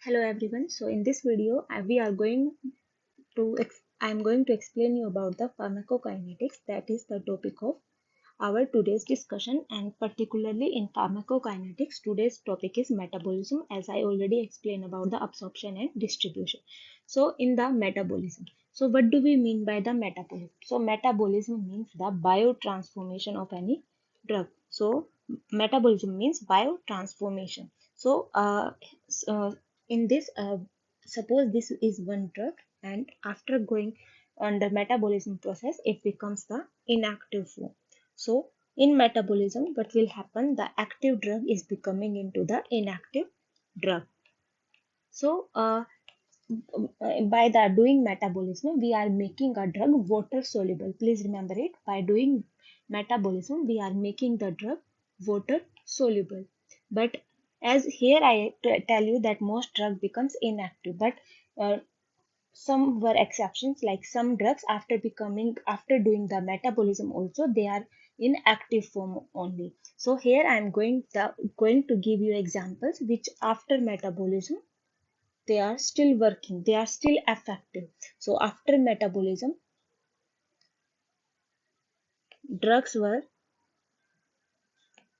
Hello everyone. So in this video, I am going to explain you about the pharmacokinetics. That is the topic of our today's discussion, and particularly in pharmacokinetics, today's topic is metabolism, as I already explained about the absorption and distribution. So in the metabolism, so what do we mean by the metabolism? So metabolism means the biotransformation of any drug. So metabolism means biotransformation. So in this, suppose this is one drug, and after going on the metabolism process, it becomes the inactive form. So in metabolism, what will happen? The active drug is becoming into the inactive drug. So by the doing metabolism, we are making a drug water soluble. Please remember it. By doing metabolism, we are making the drug water soluble. But as here I tell you that most drug becomes inactive, but uh, some were exceptions, like some drugs after doing the metabolism also, they are in active form only. So here I am going to give you examples which after metabolism they are still working, they are still effective. So after metabolism, drugs were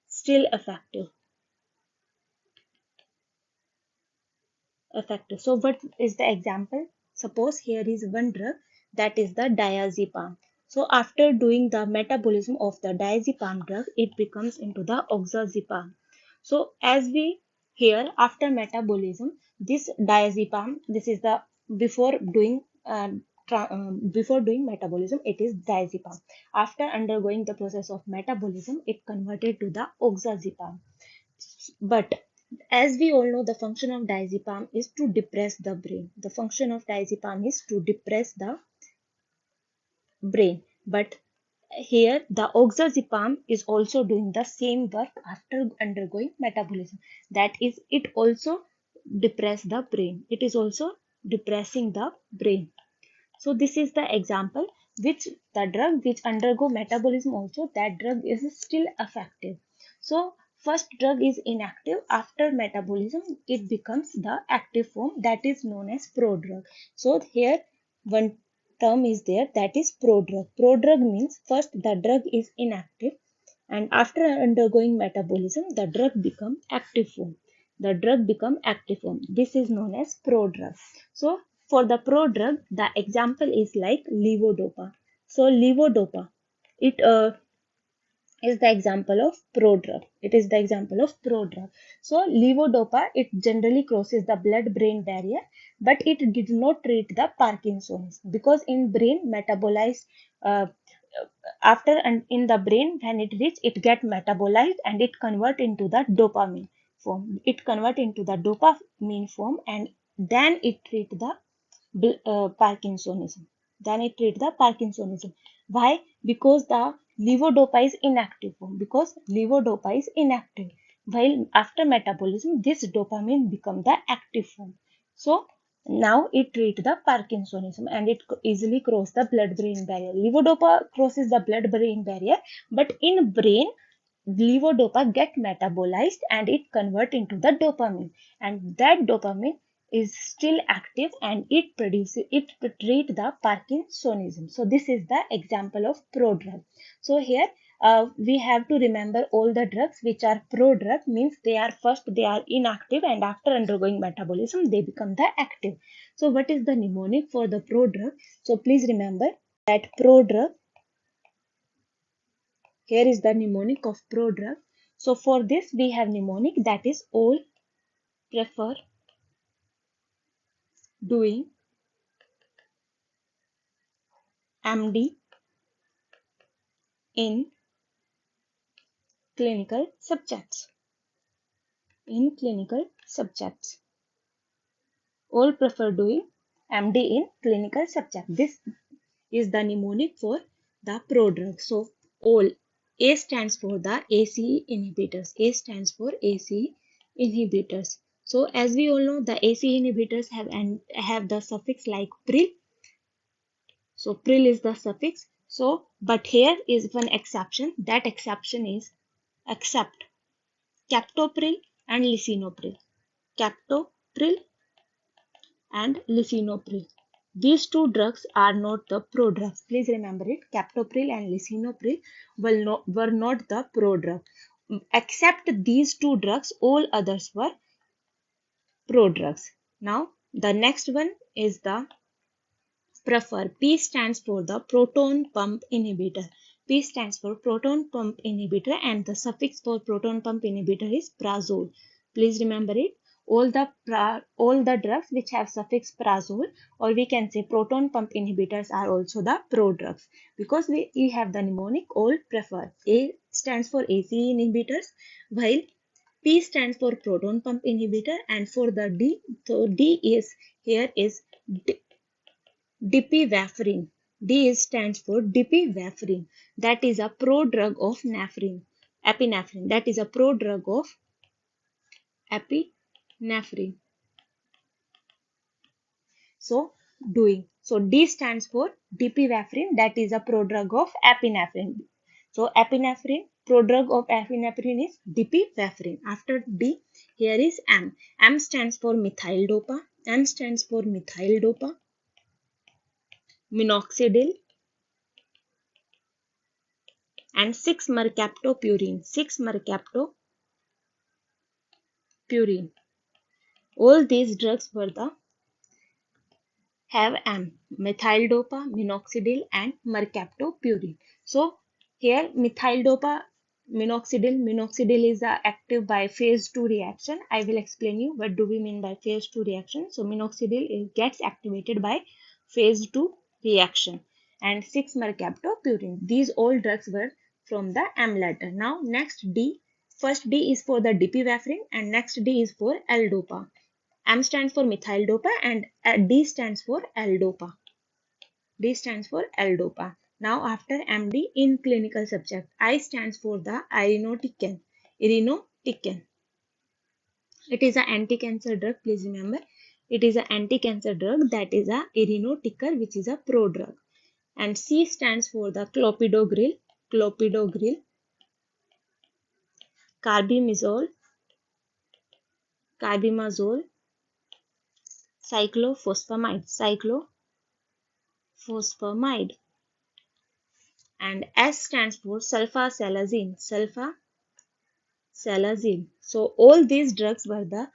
still effective. So what is the example? Suppose here is one drug, that is the diazepam. So after doing the metabolism of the diazepam drug, it becomes into the oxazepam. So as we here after metabolism, this diazepam, this is the before doing before doing metabolism, it is diazepam. After undergoing the process of metabolism, it converted to the oxazepam. But as we all know, the function of diazepam is to depress the brain. The function of diazepam is to depress the brain. But here, the oxazepam is also doing the same work after undergoing metabolism. That is, it also depress the brain. It is also depressing the brain. So this is the example which the drug which undergo metabolism also, that drug is still effective. So first drug is inactive, after metabolism it becomes the active form, that is known as prodrug. So here one term is there, that is prodrug. Prodrug means first the drug is inactive, and after undergoing metabolism the drug become active form. The drug become active form. This is known as prodrug. So for the prodrug, the example is like levodopa. So levodopa, it is the example of prodrug. It is the example of prodrug. So levodopa, it generally crosses the blood-brain barrier, but it did not treat the Parkinson's, because in brain metabolize uh, after and in the brain, when it reach, it get metabolized and it convert into the dopamine form. It convert into the dopamine form, and then it treat the Parkinsonism. Then it treat the Parkinsonism. Why? Because the levodopa is inactive form. Because levodopa is inactive. While after metabolism, this dopamine become the active form. So now it treat the Parkinsonism, and it easily cross the blood-brain barrier. Levodopa crosses the blood-brain barrier, but in brain, levodopa get metabolized and it convert into the dopamine, and that dopamine is still active and it treat the Parkinsonism. So this is the example of prodrug. So here we have to remember all the drugs which are prodrug, means they are first they are inactive, and after undergoing metabolism they become the active. So what is the mnemonic for the prodrug? So please remember that prodrug, here is the mnemonic of prodrug. So for this we have mnemonic, that is all prefer doing MD in clinical subjects. In clinical subjects. All prefer doing MD in clinical subjects. This is the mnemonic for the prodrug. So all, A stands for the ACE inhibitors. A stands for ACE inhibitors. So as we all know, the ACE inhibitors have the suffix like pril. So pril is the suffix. So but here is one exception. That exception is except captopril and lisinopril. Captopril and lisinopril. These two drugs are not the prodrugs. Please remember it. Captopril and lisinopril were not the prodrug. Except these two drugs, all others were prodrugs. Now, the next one is the prefer. P stands for the proton pump inhibitor. P stands for proton pump inhibitor and the suffix for proton pump inhibitor is prazole. Please remember it. All the drugs which have suffix prazole or we can say proton pump inhibitors are also the prodrugs because we have the mnemonic all prefer. A stands for ACE inhibitors while P stands for proton pump inhibitor and for the D, so D is here is Dipivafrin. D stands for dipivafrin. That is a prodrug of epinephrine. That is a prodrug of epinephrine. So D stands for dipivafrin. That is a prodrug of epinephrine. So epinephrine, prodrug of epinephrine is dipivafrin. After D, here is M. M stands for methyl dopa. M stands for methyl dopa. Minoxidil and 6-mercaptopurine. 6-mercaptopurine. All these drugs were the have M, methyl dopa, minoxidil and mercaptopurine. So here methyl dopa, minoxidil is active by phase 2 reaction. I will explain you what do we mean by phase 2 reaction. So minoxidil gets activated by phase 2 reaction and 6-mercaptopurine. These all drugs were from the M letter. Now next D. First D is for the dipivafrin and next D is for L-dopa. M stands for methyl dopa and D stands for L-dopa. D stands for L-dopa. Now after MD in clinical subject, I stands for the irinotecan. Irinotecan. It is an anti-cancer drug. Please remember, it is an anti-cancer drug that is a irinotecan, which is a prodrug. And C stands for the clopidogrel. Clopidogrel. Carbimazole. Carbimazole. Cyclophosphamide. Cyclophosphamide. And S stands for sulfasalazine. Sulfasalazine. So all these drugs were the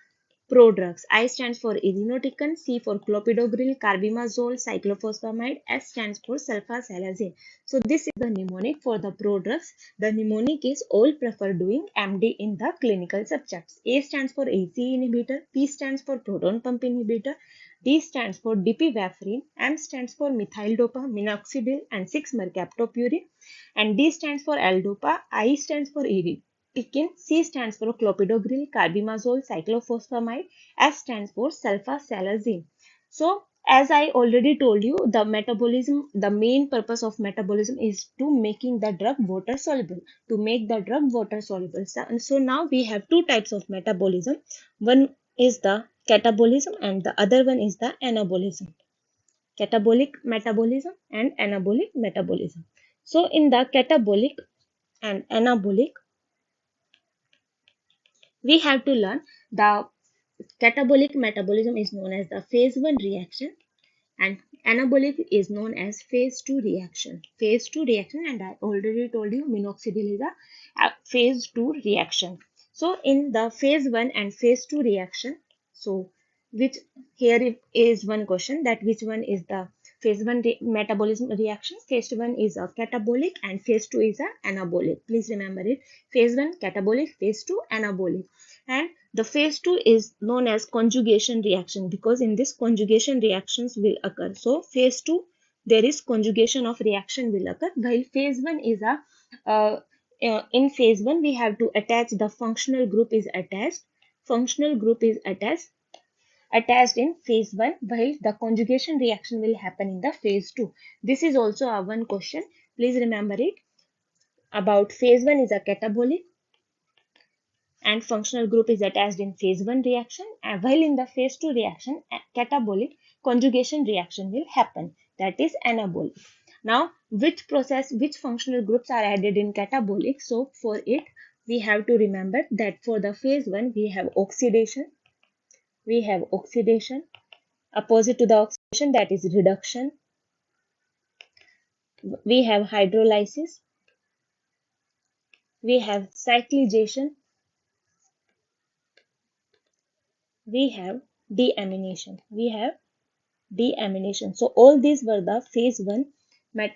prodrugs. I stands for irinotecan, C for clopidogrel, carbimazole, cyclophosphamide, S stands for sulfasalazine. So this is the mnemonic for the prodrugs. The mnemonic is all prefer doing MD in the clinical subjects. A stands for ACE inhibitor, P stands for proton pump inhibitor, D stands for dipivafrin, M stands for methyl dopa, minoxidil and 6-mercaptopurine, and D stands for L-dopa, I stands for irinotecan, C stands for clopidogrel, carbimazole, cyclophosphamide, S stands for sulfasalazine. So as I already told you, the main purpose of metabolism is to making the drug water soluble, So now we have two types of metabolism. One is the catabolism and the other one is the anabolism. Catabolic metabolism and anabolic metabolism. So in the catabolic and anabolic, we have to learn the catabolic metabolism is known as the phase 1 reaction and anabolic is known as phase 2 reaction. Phase 2 reaction, and I already told you minoxidil is a phase 2 reaction. So in the phase 1 and phase 2 reaction, so which here is one question that which one is the phase 1 metabolism reaction. Phase 1 is a catabolic and phase 2 is a anabolic. Please remember it. Phase 1 catabolic, phase 2 anabolic. And the phase 2 is known as conjugation reaction because in this conjugation reactions will occur. So phase 2 there is conjugation of reaction will occur while phase 1 is a in phase 1 we have to attach the functional group is attached. Functional group is attached in phase 1 while the conjugation reaction will happen in the phase 2. This is also a one question. Please remember it. About phase 1 is a catabolic and functional group is attached in phase 1 reaction, and while in the phase 2 reaction catabolic conjugation reaction will happen, that is anabolic. Now which functional groups are added in catabolic? So for it we have to remember that for the phase 1 we have oxidation, Opposite to the oxidation, that is reduction. We have hydrolysis. We have cyclization. We have deamination. We have deamination. So all these were the phase 1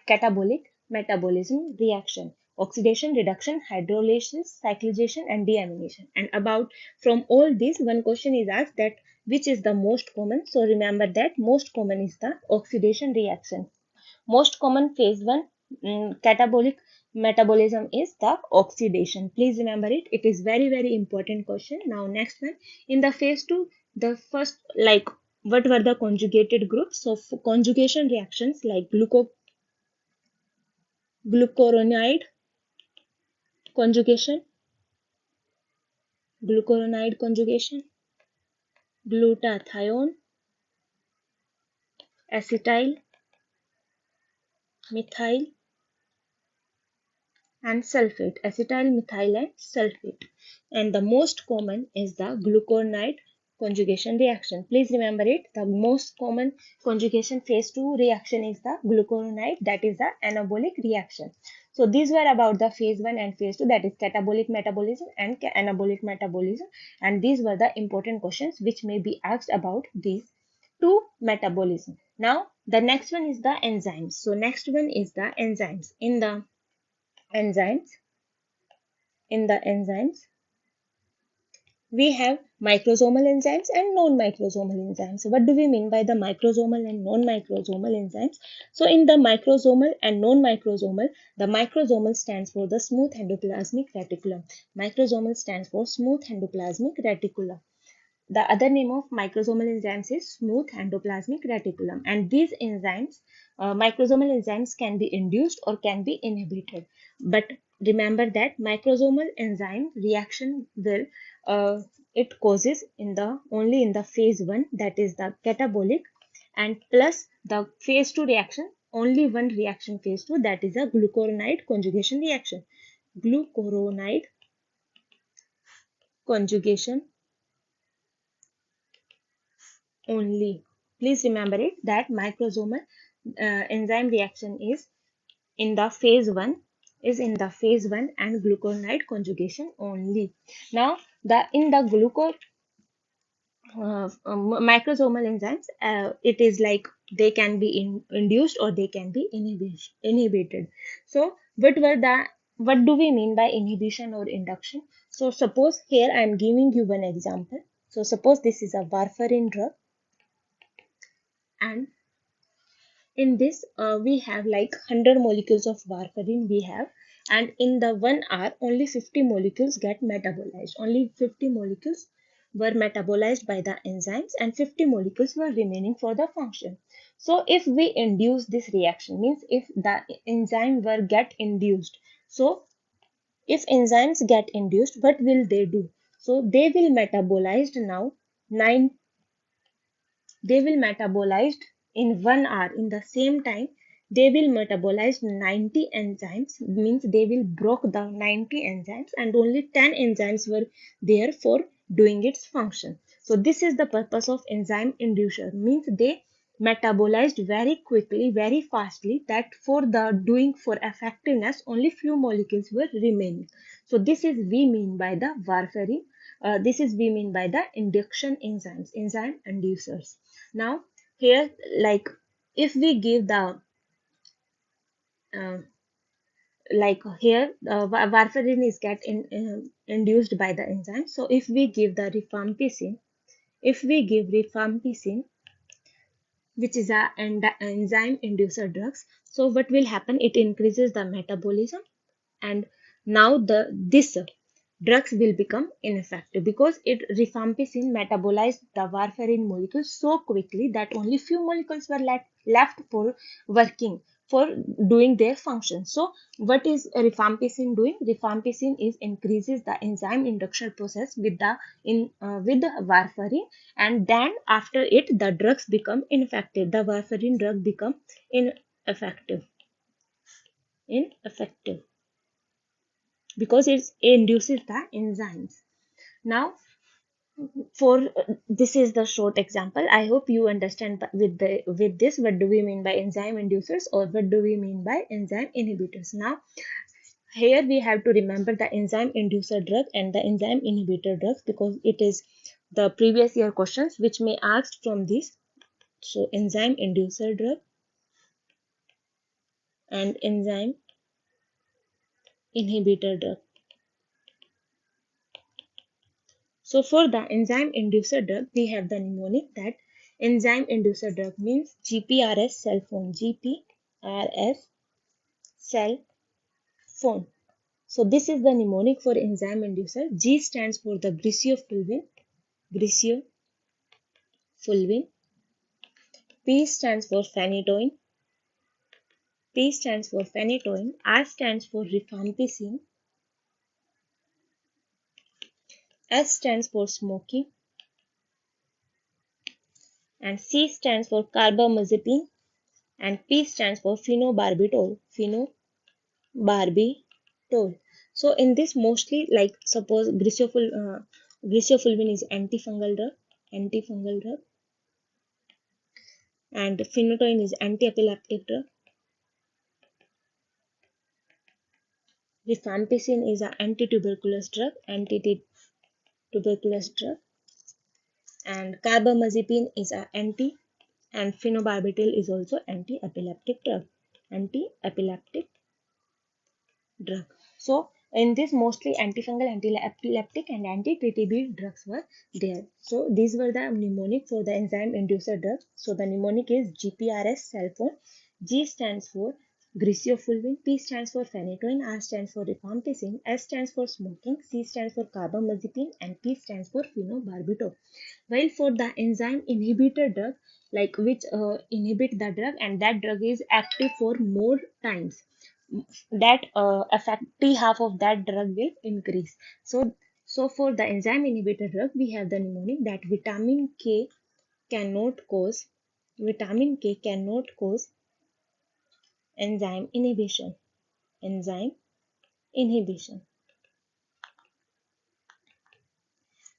catabolic metabolism reaction: oxidation, reduction, hydrolysis, cyclization, and deamination. And about from all these, one question is asked that which is the most common. So remember that most common is the oxidation reaction. Most common phase 1 catabolic metabolism is the oxidation. Please remember it. It is very important question. Now next one, in the phase 2, the first, like, what were the conjugated groups? So conjugation reactions like glucuronide conjugation, glucuronide conjugation, glutathione, acetyl, methyl, and sulfate, acetyl, methyl, and sulfate. And the most common is the glucuronide conjugation reaction. Please remember it. The most common conjugation phase 2 reaction is the glucuronide, that is the anabolic reaction. So these were about the phase 1 and phase 2, that is catabolic metabolism and anabolic metabolism. And these were the important questions which may be asked about these two metabolism. Now the next one is the enzymes. So next one is the enzymes. Enzymes in the enzymes, we have microsomal enzymes and non-microsomal enzymes. What do we mean by the microsomal and non-microsomal enzymes? So in the microsomal and non-microsomal, the microsomal stands for the smooth endoplasmic reticulum. Microsomal stands for smooth endoplasmic reticulum. The other name of microsomal enzymes is smooth endoplasmic reticulum. And these enzymes, microsomal enzymes, can be induced or can be inhibited. But remember that microsomal enzyme reaction will, it causes in the only in the phase 1, that is the catabolic, and plus the phase 2 reaction, only one reaction phase 2, that is a glucuronide conjugation reaction. Glucuronide conjugation only. Please remember it that microsomal enzyme reaction is in the phase 1, and glucuronide conjugation only. Now the in the microsomal enzymes, it is like they can be induced or they can be inhibited. So what do we mean by inhibition or induction? So suppose here I am giving you one example. So suppose this is a warfarin drug, and in this we have like 100 molecules of warfarin we have, and in the 1 hour only 50 molecules get metabolized. Only 50 molecules were metabolized by the enzymes and 50 molecules were remaining for the function. So if we induce this reaction, means if the enzyme were get induced, so if enzymes get induced, what will they do? So they will metabolize now 9 they will metabolize in 1 hour. In the same time, they will metabolize 90 enzymes, means they will broke the 90 enzymes, and only 10 enzymes were there for doing its function. So this is the purpose of enzyme inducer, means they metabolized very quickly, very fastly, that for the doing for effectiveness only few molecules were remaining. So this is we mean by the warfarin. This is we mean by the induction enzymes, enzyme inducers. Now here, like, if we give the uh, like here warfarin is induced by the enzyme. So if we give the rifampicin, which is a enzyme inducer drugs, so what will happen? It increases the metabolism, and now this drugs will become ineffective because it rifampicin metabolized the warfarin molecules so quickly that only few molecules were left for working, for doing their function. So what is rifampicin doing? Rifampicin is increases the enzyme induction process with the warfarin, and then after it the drugs become ineffective. The warfarin drug become ineffective ineffective because it induces the enzymes. Now For this is the short example. I hope you understand with this what do we mean by enzyme inducers or what do we mean by enzyme inhibitors. Now here we have to remember the enzyme inducer drug and the enzyme inhibitor drugs because it is the previous year questions which may asked from this. So enzyme inducer drug and enzyme inhibitor drug. So for the enzyme inducer drug, we have the mnemonic that enzyme inducer drug means GPRS cell phone. GPRS cell phone. So this is the mnemonic for enzyme inducer. G stands for the griseofulvin. Griseofulvin. P stands for phenytoin. P stands for phenytoin. R stands for rifampicin. S stands for smoking. And C stands for carbamazepine. And P stands for phenobarbital. Phenobarbital. So in this mostly like suppose griseofulvin is antifungal drug, and phenytoin is anti-epileptic drug. Rifampicin is an anti-tuberculous drug, and carbamazepine is an anti, and phenobarbital is also anti-epileptic drug. So in this mostly antifungal, anti-epileptic and anti-TTB drugs were there. So these were the mnemonic for the enzyme inducer drug. So the mnemonic is GPRS cell phone. G stands for griseofulvin, P stands for phenytoin, R stands for rifampicin, S stands for smoking, C stands for carbamazepine, and P stands for phenobarbital. While for the enzyme inhibitor drug, like which inhibit the drug and that drug is active for more times, that effect T half of that drug will increase. So for the enzyme inhibitor drug, we have the mnemonic that vitamin K cannot cause enzyme inhibition. Enzyme inhibition.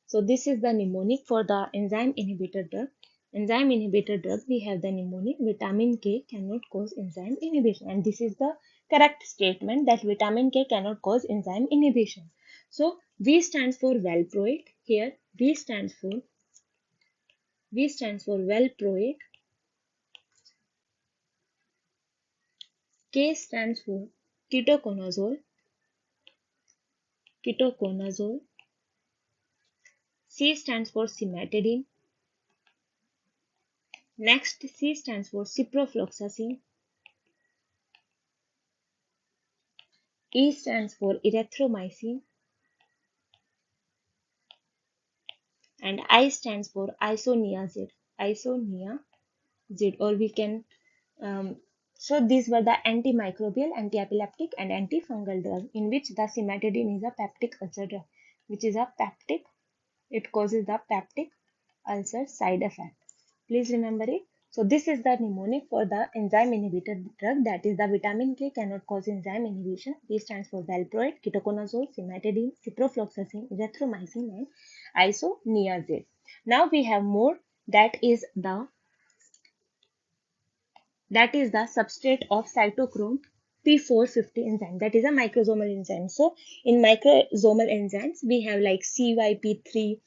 So this is the mnemonic for the enzyme inhibitor drug. Enzyme inhibitor drug, we have the mnemonic vitamin K cannot cause enzyme inhibition, and this is the correct statement that vitamin K cannot cause enzyme inhibition. So V stands for valproate. Here V stands for valproate. K stands for ketoconazole. C stands for cimetidine. Next, C stands for ciprofloxacin. E stands for erythromycin. And I stands for isoniazid. Or we can so these were the antimicrobial, anti-epileptic, and antifungal drugs in which the cimetidine is a peptic ulcer drug, which is a peptic. It causes the peptic ulcer side effect. Please remember it. So this is the mnemonic for the enzyme inhibitor drug, that is the vitamin K cannot cause enzyme inhibition. V stands for valproate, ketoconazole, cimetidine, ciprofloxacin, erythromycin, and isoniazid. Now we have more, that is the substrate of cytochrome P450 enzyme, that is a microsomal enzyme. So in microsomal enzymes we have like CYP3,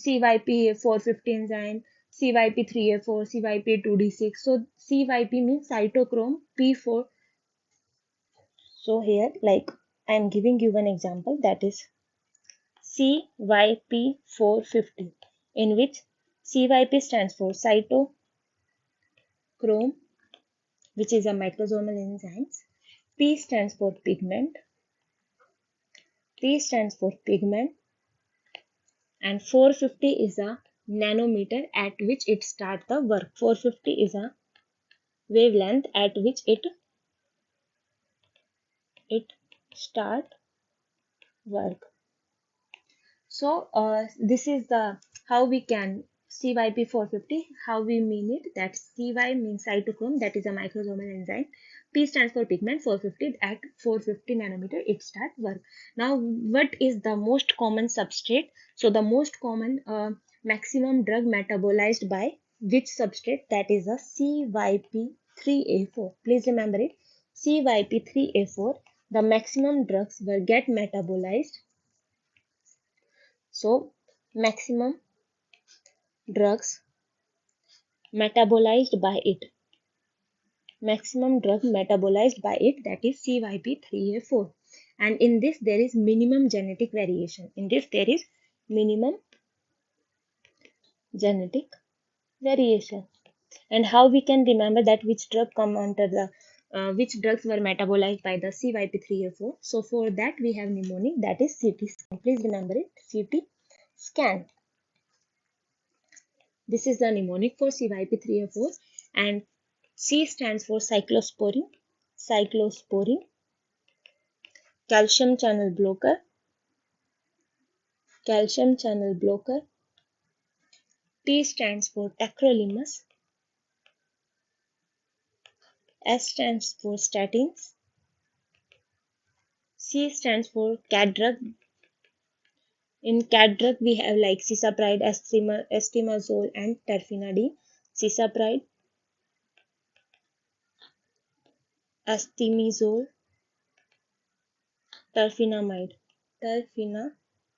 CYP450 enzyme, CYP3A4, CYP2D6. So CYP means cytochrome P4. So here like I am giving you one example, that is CYP450, in which CYP stands for cytochrome, which is a microsomal enzyme. P stands for pigment. P stands for pigment. And 450 is a nanometer at which it starts the work. 450 is a wavelength at which it start work. So this is the how we can CYP450, how we mean it, that CY means cytochrome, that is a microsomal enzyme. P stands for pigment. 450, at 450 nanometer it start work. Now what is the most common substrate? So the most common maximum drug metabolized by which substrate? That is a CYP3A4. Please remember it, CYP3A4. The maximum drugs will get metabolized. So maximum drugs metabolized by it, maximum drug metabolized by it, that is CYP3A4. And in this there is minimum genetic variation. In this there is minimum genetic variation. And how we can remember that which drug come under the which drugs were metabolized by the CYP3A4? So for that we have mnemonic, that is CT scan. Please remember it, CT scan. This is the mnemonic for CYP3A4. And C stands for cyclosporine, cyclosporine, calcium channel blocker, calcium channel blocker. T stands for tacrolimus, S stands for statins, C stands for cat drug. In cat drug we have like cisapride, estimazole and terfenadine. Cisapride, estimizole, terfenamide,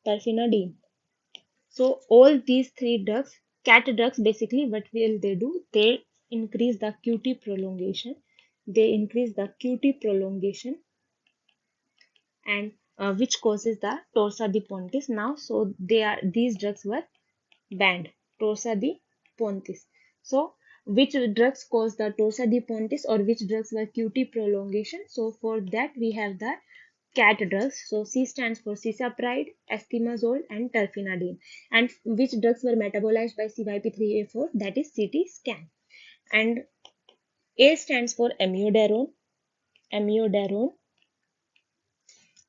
terfenadine. So all these three drugs, cat drugs, basically what will they do? They increase the QT prolongation. They increase the QT prolongation, and which causes the torsa de pontis. Now, so these drugs were banned. Torsa de pontis. So which drugs cause the torsa de pontis, or which drugs were QT prolongation? So for that we have the cat drugs. So C stands for cisapride, estimazole and terfenadine. And which drugs were metabolized by CYP3A4? That is CT scan. And A stands for amiodarone, amiodarone.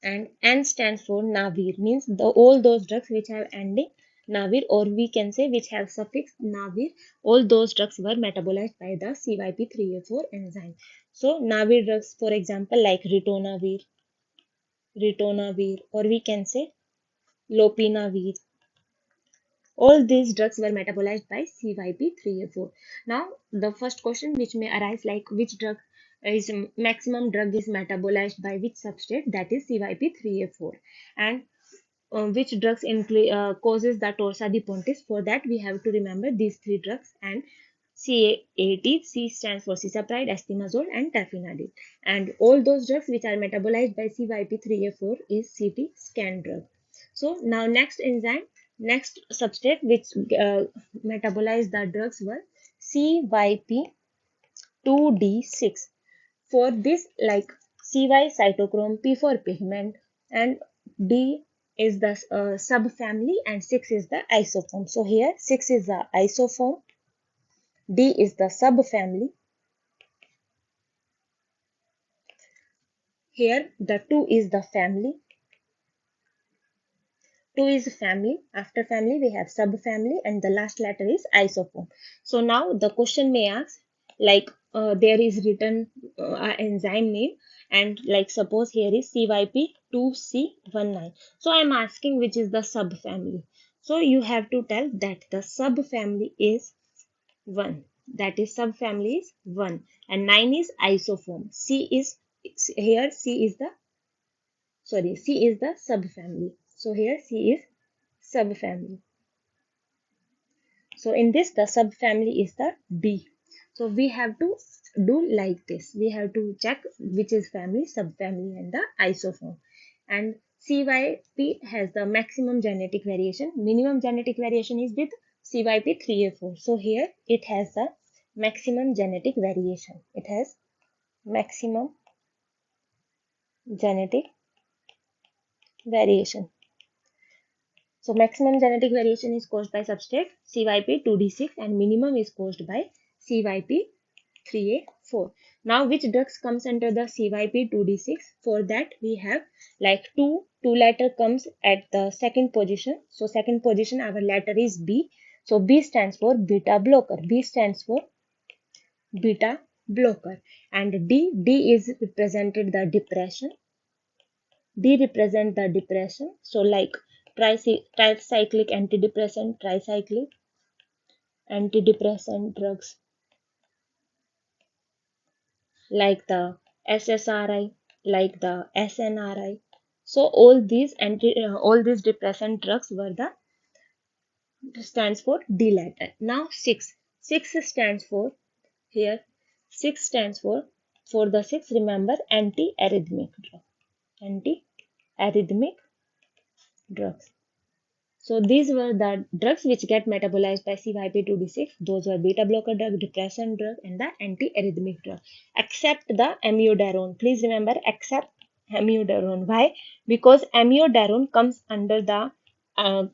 And N stands for navir, means all those drugs which have ending navir, or we can say which have suffix navir, all those drugs were metabolized by the CYP3A4 enzyme. So navir drugs, for example, like ritonavir, or we can say lopinavir. All these drugs were metabolized by CYP3A4. Now, the first question which may arise, like which drug is maximum drug is metabolized by which substrate? That is CYP3A4. And which drugs causes the torsa de pontis? For that we have to remember these three drugs, and CAT. C stands for cisapride, estimazole and terfenadine. And all those drugs which are metabolized by CYP3A4 is CT scan drug. So now next enzyme, next substrate which metabolize the drugs were CYP2D6. For this, like CY cytochrome, P for pigment, and D is the subfamily, and 6 is the isoform. So here 6 is the isoform, D is the subfamily. Here the 2 is the family. 2 is family. After family we have subfamily, and the last letter is isoform. So now the question may ask, like there is written enzyme name, and like suppose here is CYP2C19. So I am asking which is the subfamily. So you have to tell that the subfamily is 1. That is subfamily is 1, and 9 is isoform. C is here, C is the subfamily. So here C is subfamily. So in this the subfamily is the D. So we have to do like this. We have to check which is family, subfamily and the isoform. And CYP has the maximum genetic variation. Minimum genetic variation is with CYP3A4. So here it has the maximum genetic variation. It has maximum genetic variation. So maximum genetic variation is caused by substrate CYP2D6, and minimum is caused by CYP3A4. Now which drugs comes under the CYP2D6? For that we have like two letter comes at the second position. So second position our letter is B. So B stands for beta blocker. B stands for beta blocker. And D is represented the depression. D represent the depression. So like tricyclic antidepressant, tricyclic antidepressant drugs like the SSRI, like the SNRI. So all these depressant drugs were the stands for D letter. Now six stands for here. Six stands for the six. Remember anti-arrhythmic drug. Anti-arrhythmic drugs. So these were the drugs which get metabolized by CYP2D6. Those were beta blocker drug, depression drug, and the anti-arrhythmic drug. Except the amiodarone. Please remember, except amiodarone. Why? Because amiodarone comes under the uh,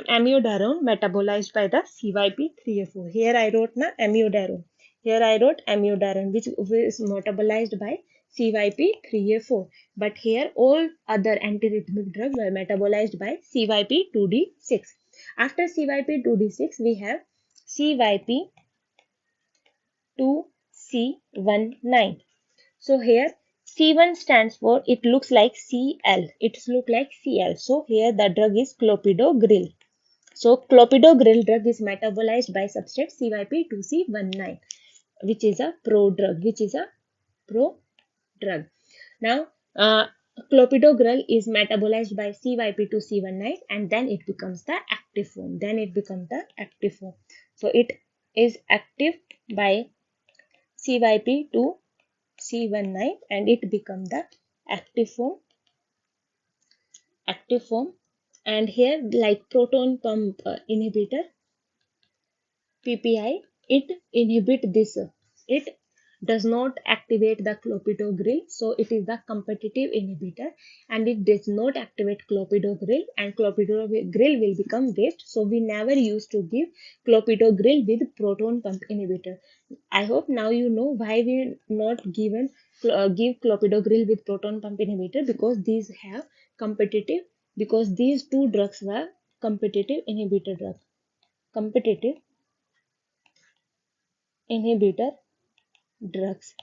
amiodarone metabolized by the CYP3A4. Here I wrote na amiodarone. Here I wrote amiodarone, which is metabolized by CYP3A4. But here all other antiarrhythmic drugs were metabolized by CYP2D6. After CYP2D6, we have CYP2C19. So here C1 stands for, it looks like Cl. It looks like Cl. So here the drug is clopidogrel. So clopidogrel drug is metabolized by substrate CYP2C19, which is a prodrug. Now, clopidogrel is metabolized by CYP2C19 and then it becomes the active form. So it is active by CYP2C19 and it becomes the active form. And here like proton pump inhibitor PPI, it inhibit this. It does not activate the clopidogrel, so it is the competitive inhibitor, and it does not activate clopidogrel, and clopidogrel will become waste. So we never used to give clopidogrel with proton pump inhibitor. I hope now you know why we not give clopidogrel with proton pump inhibitor, because these have competitive, because these two drugs were competitive inhibitor drugs. Competitive inhibitor drugs.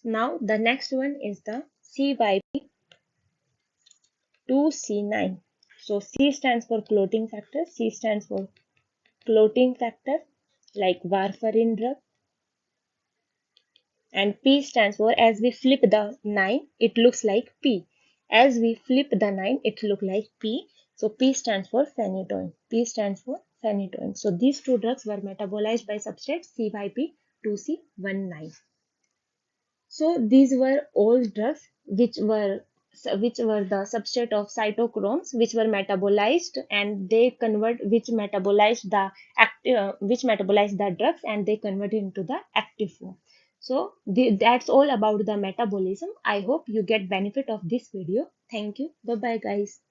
Now the next one is the CYP2C9. So C stands for clotting factor. C stands for clotting factor like warfarin drug. And P stands for, as we flip the 9, it looks like P. As we flip the 9, it looks like P. So P stands for phenytoin. So these two drugs were metabolized by substrate CYP2C19. So these were all drugs which were the substrate of cytochromes, which were metabolized and they convert which metabolized the drugs and they convert into the active form. So that's all about the metabolism. I hope you get benefit of this video. Thank you. Bye bye guys.